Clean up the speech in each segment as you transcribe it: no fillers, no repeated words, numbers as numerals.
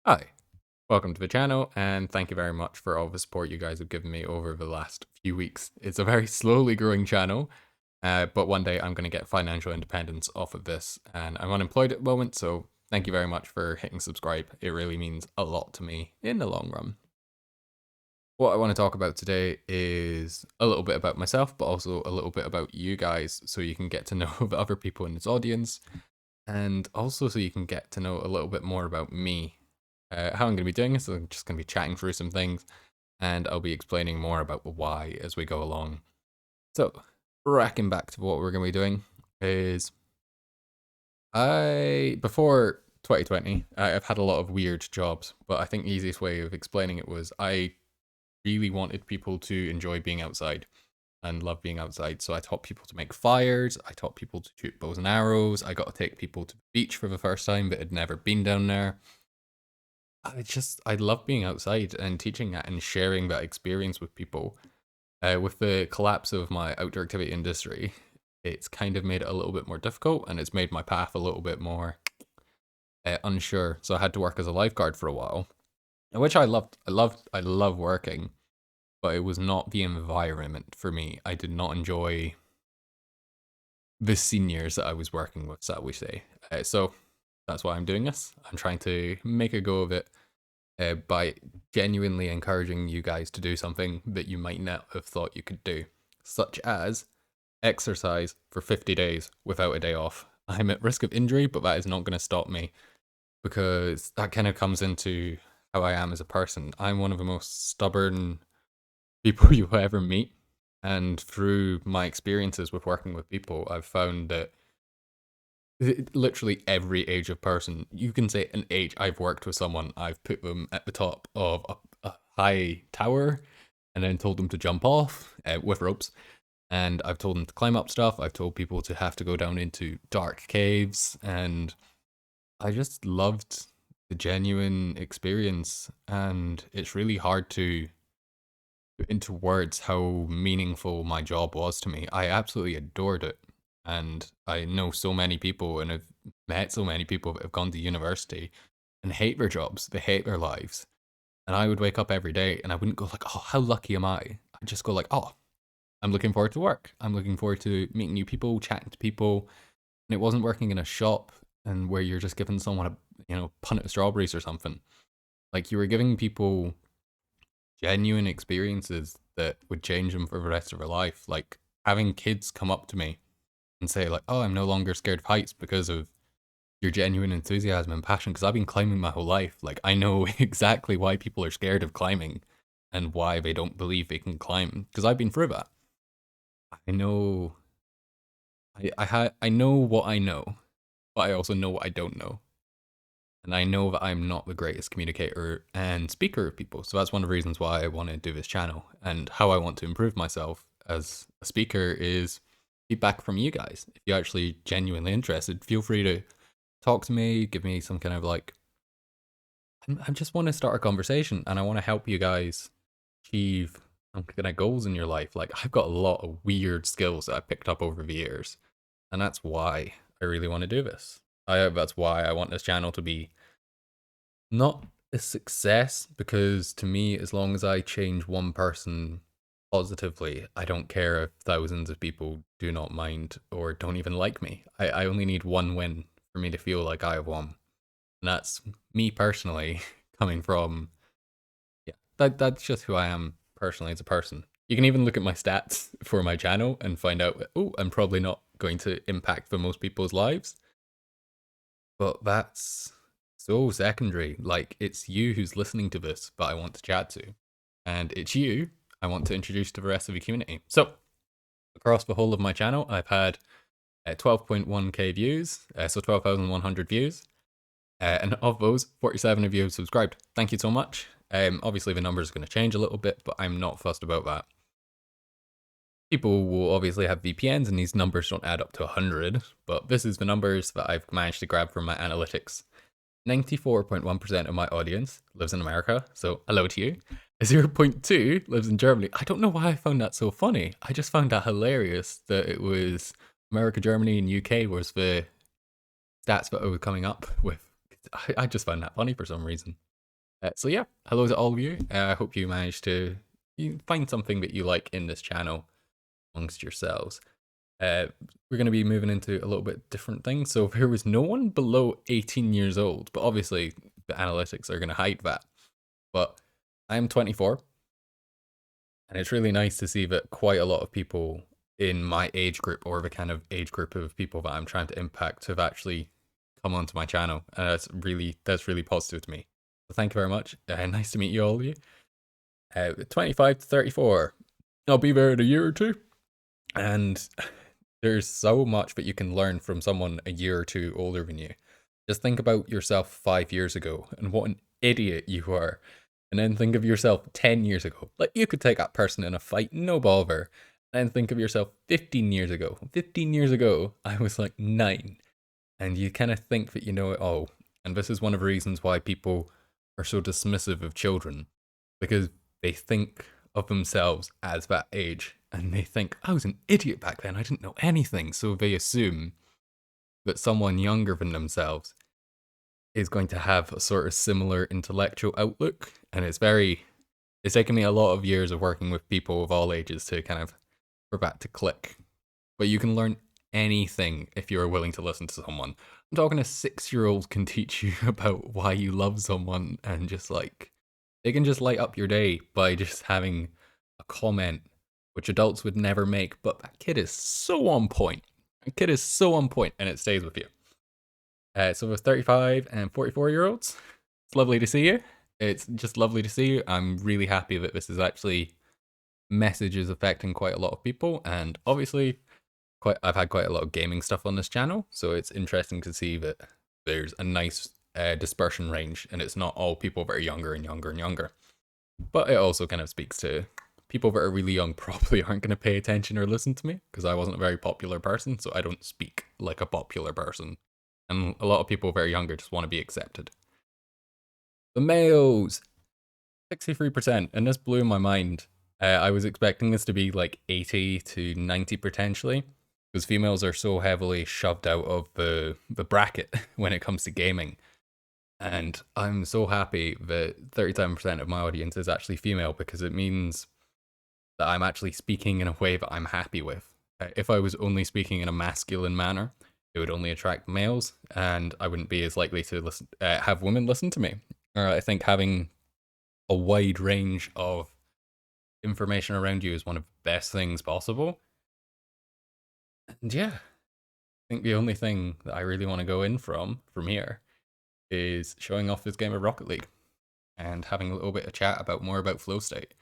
Hi, welcome to the channel, and thank you very much for all the support you guys have given me over the last few weeks. It's a very slowly growing channel, but one day I'm going to get financial independence off of this, and I'm unemployed at the moment, so thank you very much for hitting subscribe. It really means a lot to me in the long run. What I want to talk about today is a little bit about myself, but also a little bit about you guys, so you can get to know the other people in this audience, and also so you can get to know a little bit more about me. How I'm going to be doing this, I'm just going to be chatting through some things, and I'll be explaining more about the why as we go along. So, racking back to what we're going to be doing is before 2020, I've had a lot of weird jobs, but I think the easiest way of explaining it was I really wanted people to enjoy being outside and love being outside. So I taught people to make fires, I taught people to shoot bows and arrows, I got to take people to the beach for the first time that had never been down there. I love being outside and teaching that and sharing that experience with people. With the collapse of my outdoor activity industry, it's kind of made it a little bit more difficult, and it's made my path a little bit more unsure. So I had to work as a lifeguard for a while, which I loved. I love working, but it was not the environment for me. I did not enjoy the seniors that I was working with, shall we say. So that's why I'm doing this. I'm trying to make a go of it by genuinely encouraging you guys to do something that you might not have thought you could do, such as exercise for 50 days without a day off. I'm at risk of injury, but that is not going to stop me because that kind of comes into how I am as a person. I'm one of the most stubborn people you will ever meet. And through my experiences with working with people, I've found that literally every age of person, you can say an age, I've worked with someone, I've put them at the top of a high tower and then told them to jump off with ropes. And I've told them to climb up stuff. I've told people to have to go down into dark caves. And I just loved the genuine experience. And it's really hard to put into words how meaningful my job was to me. I absolutely adored it. And I know so many people and have met so many people that have gone to university and hate their jobs. They hate their lives. And I would wake up every day and I wouldn't go like, oh, how lucky am I? I'd just go like, oh, I'm looking forward to work. I'm looking forward to meeting new people, chatting to people. And it wasn't working in a shop and where you're just giving someone a punnet of strawberries or something. Like you were giving people genuine experiences that would change them for the rest of their life. Like having kids come up to me and say like, "Oh, I'm no longer scared of heights because of your genuine enthusiasm and passion." Because I've been climbing my whole life. Like I know exactly why people are scared of climbing and why they don't believe they can climb. Because I've been through that. I know. I know what I know, but I also know what I don't know. And I know that I'm not the greatest communicator and speaker of people. So that's one of the reasons why I want to do this channel. And how I want to improve myself as a speaker is feedback from you guys. If you're actually genuinely interested, feel free to talk to me, give me some kind of like, I just want to start a conversation and I want to help you guys achieve some kind of goals in your life. Like I've got a lot of weird skills that I picked up over the years. And that's why I really want to do this. That's why I want this channel to be not a success, because to me, as long as I change one person positively, I don't care if thousands of people do not mind or don't even like me. I only need one win for me to feel like I have won. And that's me personally coming from, yeah, that's just who I am personally as a person. You can even look at my stats for my channel and find out, oh, I'm probably not going to impact for most people's lives. But that's so secondary. Like, it's you who's listening to this that I want to chat to. And it's you I want to introduce to the rest of the community. So, across the whole of my channel, I've had 12.1k views, so 12,100 views. And of those, 47 of you have subscribed. Thank you so much. Obviously, the numbers are going to change a little bit, but I'm not fussed about that. People will obviously have VPNs, and these numbers don't add up to 100, but this is the numbers that I've managed to grab from my analytics. 94.1% of my audience lives in America, so hello to you. 0.2 lives in Germany. I don't know why I found that so funny. I just found that hilarious that it was America, Germany, and UK was the stats that I was coming up with. I just found that funny for some reason. So yeah, hello to all of you. I hope you managed to find something that you like in this channel amongst yourselves. We're going to be moving into a little bit different things. So there was no one below 18 years old, but obviously the analytics are going to hide that. But I'm 24, and it's really nice to see that quite a lot of people in my age group, or the kind of age group of people that I'm trying to impact, have actually come onto my channel. That's really positive to me. So thank you very much. Nice to meet you all of you. 25 to 34. I'll be there in a year or two. And there's so much that you can learn from someone a year or two older than you. Just think about yourself 5 years ago and what an idiot you were. And then think of yourself 10 years ago. Like, you could take that person in a fight, no bother. And then think of yourself 15 years ago. 15 years ago, I was like 9. And you kind of think that you know it all. And this is one of the reasons why people are so dismissive of children, because they think of themselves as that age, and they think, I was an idiot back then, I didn't know anything. So they assume that someone younger than themselves is going to have a sort of similar intellectual outlook. And it's taken me a lot of years of working with people of all ages to kind of, for that to click. But you can learn anything if you're willing to listen to someone. I'm talking a 6-year-old can teach you about why you love someone, and just like, they can just light up your day by just having a comment which adults would never make, but that kid is so on point. That kid is so on point, and it stays with you. So with 35 and 44-year-olds, it's lovely to see you. It's just lovely to see you. I'm really happy that this is actually messages affecting quite a lot of people, and obviously I've had quite a lot of gaming stuff on this channel, so it's interesting to see that there's a nice dispersion range, and it's not all people that are younger and younger and younger. But it also kind of speaks to people that are really young probably aren't going to pay attention or listen to me, because I wasn't a very popular person, so I don't speak like a popular person. And a lot of people very younger just want to be accepted. The males, 63%, and this blew my mind. I was expecting this to be like 80 to 90 potentially, because females are so heavily shoved out of the bracket when it comes to gaming. And I'm so happy that 37% of my audience is actually female, because it means that I'm actually speaking in a way that I'm happy with. If I was only speaking in a masculine manner, it would only attract males, and I wouldn't be as likely to have women listen to me. I think having a wide range of information around you is one of the best things possible. And yeah, I think the only thing that I really want to go in from here is showing off this game of Rocket League and having a little bit of chat about more about flow state.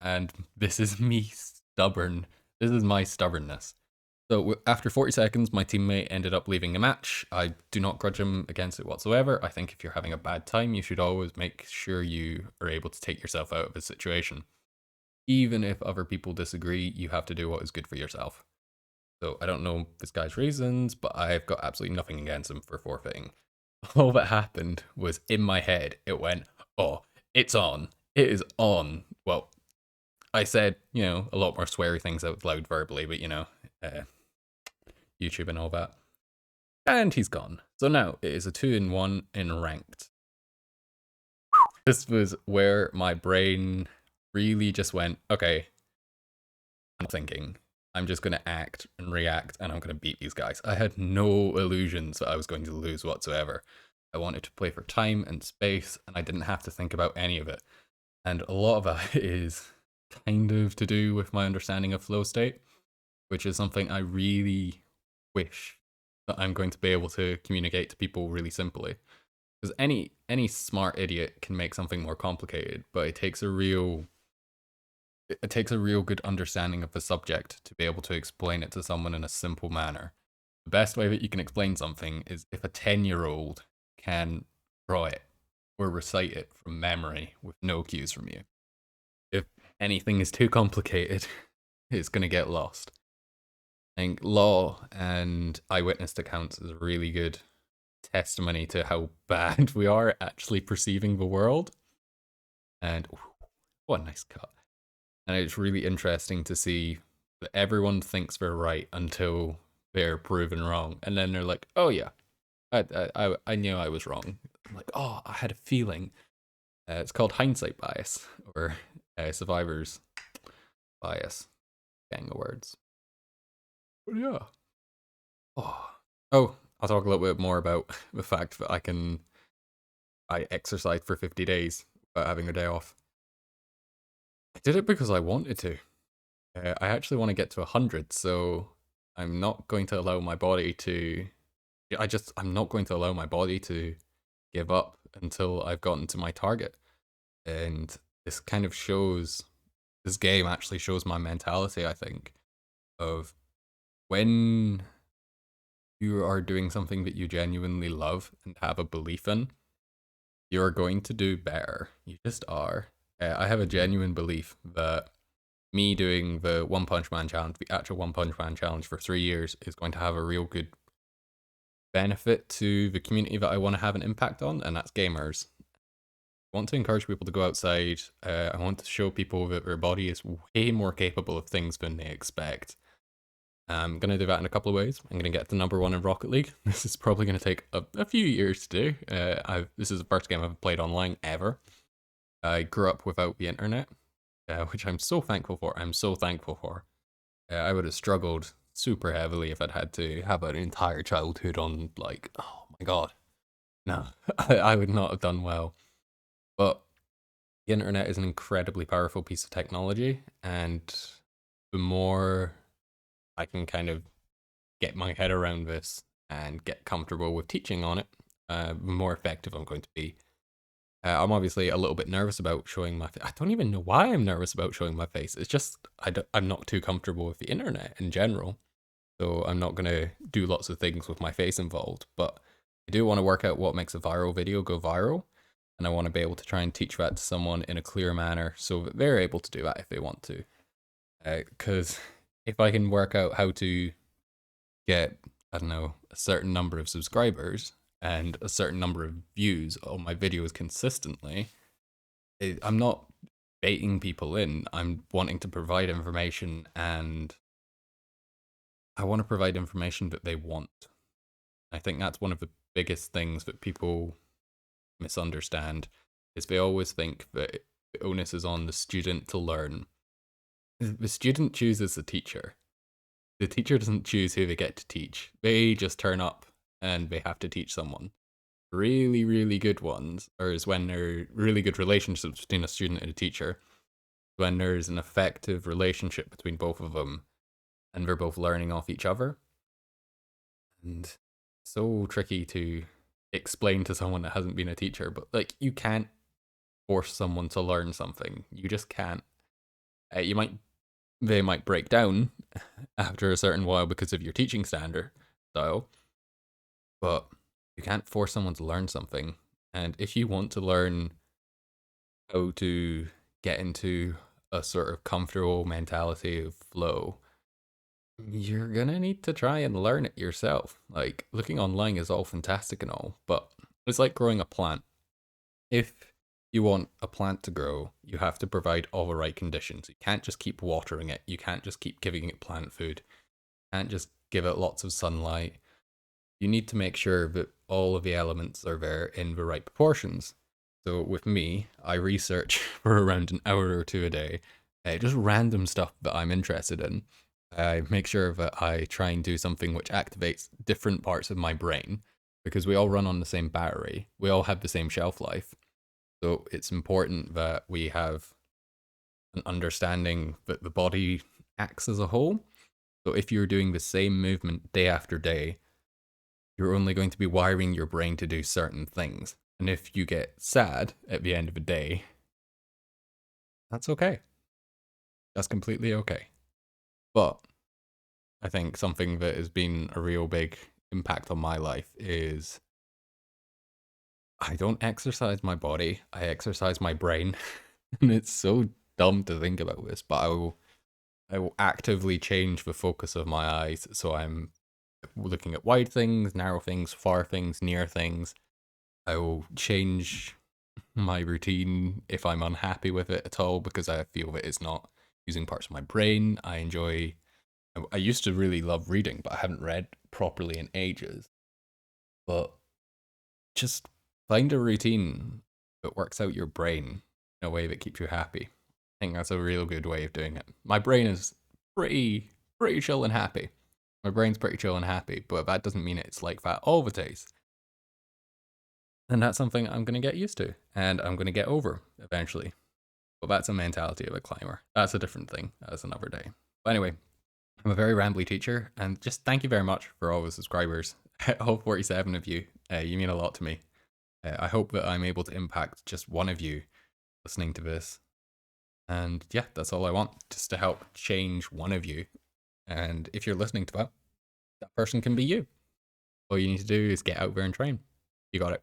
And this is me stubborn. This is my stubbornness. So after 40 seconds, my teammate ended up leaving the match. I do not grudge him against it whatsoever. I think if you're having a bad time, you should always make sure you are able to take yourself out of a situation. Even if other people disagree, you have to do what is good for yourself. So I don't know this guy's reasons, but I've got absolutely nothing against him for forfeiting. All that happened was in my head, it went, oh, it's on. It is on. Well, I said, a lot more sweary things out loud verbally, but YouTube and all that. And he's gone. So now it is a 2-1 in ranked. This was where my brain really just went, okay, I'm thinking, I'm just going to act and react, and I'm going to beat these guys. I had no illusions that I was going to lose whatsoever. I wanted to play for time and space, and I didn't have to think about any of it. And a lot of that is kind of to do with my understanding of flow state, which is something I really wish that I'm going to be able to communicate to people really simply. Because any smart idiot can make something more complicated, but it takes a real good understanding of the subject to be able to explain it to someone in a simple manner. The best way that you can explain something is if a 10-year-old can draw it or recite it from memory with no cues from you. If anything is too complicated, it's going to get lost. I think law and eyewitness accounts is a really good testimony to how bad we are at actually perceiving the world. And what a nice cut. And it's really interesting to see that everyone thinks they're right until they're proven wrong. And then they're like, oh yeah, I knew I was wrong. I'm like, oh, I had a feeling. It's called hindsight bias or survivor's bias. Gang of words. But yeah. Oh. Oh, I'll talk a little bit more about the fact that I exercised for 50 days without having a day off. I did it because I wanted to. I actually want to get to 100, so I'm not going to allow my body to. I'm not going to allow my body to give up until I've gotten to my target. And this kind of shows. This game actually shows my mentality, I think, of when you are doing something that you genuinely love and have a belief in, you're going to do better. You just are. I have a genuine belief that me doing the One Punch Man challenge, the actual One Punch Man challenge for 3 years, is going to have a real good benefit to the community that I want to have an impact on, and that's gamers. I want to encourage people to go outside. I want to show people that their body is way more capable of things than they expect. I'm going to do that in a couple of ways. I'm going to get to #1 in Rocket League. This is probably going to take a few years to do. This is the first game I've played online ever. I grew up without the internet, which I'm so thankful for. I'm so thankful for. I would have struggled super heavily if I'd had to have an entire childhood on, like, oh my god. No, I would not have done well. But the internet is an incredibly powerful piece of technology, and the more I can kind of get my head around this and get comfortable with teaching on it, the more effective I'm going to be. I'm obviously a little bit nervous about showing my face. I don't even know why I'm nervous about showing my face. It's just I'm not too comfortable with the internet in general. So I'm not going to do lots of things with my face involved. But I do want to work out what makes a viral video go viral. And I want to be able to try and teach that to someone in a clear manner so that they're able to do that if they want to. Because if I can work out how to get, I don't know, a certain number of subscribers and a certain number of views on my videos consistently, I'm not baiting people in. I'm wanting to provide information, and I want to provide information that they want. I think that's one of the biggest things that people misunderstand, is they always think that the onus is on the student to learn. The student chooses the teacher. The teacher doesn't choose who they get to teach. They just turn up and they have to teach someone. Really, really good ones, or is when there are really good relationships between a student and a teacher, when there's an effective relationship between both of them and they're both learning off each other. And so tricky to explain to someone that hasn't been a teacher, but like, you can't force someone to learn something. You just can't. They might break down after a certain while because of your teaching style, but you can't force someone to learn something. And if you want to learn how to get into a sort of comfortable mentality of flow, you're gonna need to try and learn it yourself. Like, looking online is all fantastic and all, but it's like growing a plant. If you want a plant to grow, you have to provide all the right conditions. You can't just keep watering it. You can't just keep giving it plant food. You can't just give it lots of sunlight. You need to make sure that all of the elements are there in the right proportions. So with me, I research for around an hour or two a day, just random stuff that I'm interested in. I make sure that I try and do something which activates different parts of my brain, because we all run on the same battery. We all have the same shelf life. So it's important that we have an understanding that the body acts as a whole. So if you're doing the same movement day after day, you're only going to be wiring your brain to do certain things. And if you get sad at the end of the day, that's okay. That's completely okay. But I think something that has been a real big impact on my life is I don't exercise my body, I exercise my brain. And it's so dumb to think about this, but I will actively change the focus of my eyes, so I'm looking at wide things, narrow things, far things, near things. I will change my routine if I'm unhappy with it at all, because I feel that it's not using parts of my brain. I used to really love reading, but I haven't read properly in ages. But just find a routine. it works out your brain in a way that keeps you happy. I think that's a real good way of doing it. My brain is pretty chill and happy. My brain's pretty chill and happy, but that doesn't mean it's like that all the days. And that's something I'm going to get used to and I'm going to get over eventually. But that's a mentality of a climber. That's a different thing. That's another day. But anyway, I'm a very rambly teacher, and just thank you very much for all the subscribers. All 47 of you. You mean a lot to me. I hope that I'm able to impact just one of you listening to this. And yeah, that's all I want, just to help change one of you. And if you're listening to that, that person can be you. All you need to do is get out there and train. You got it.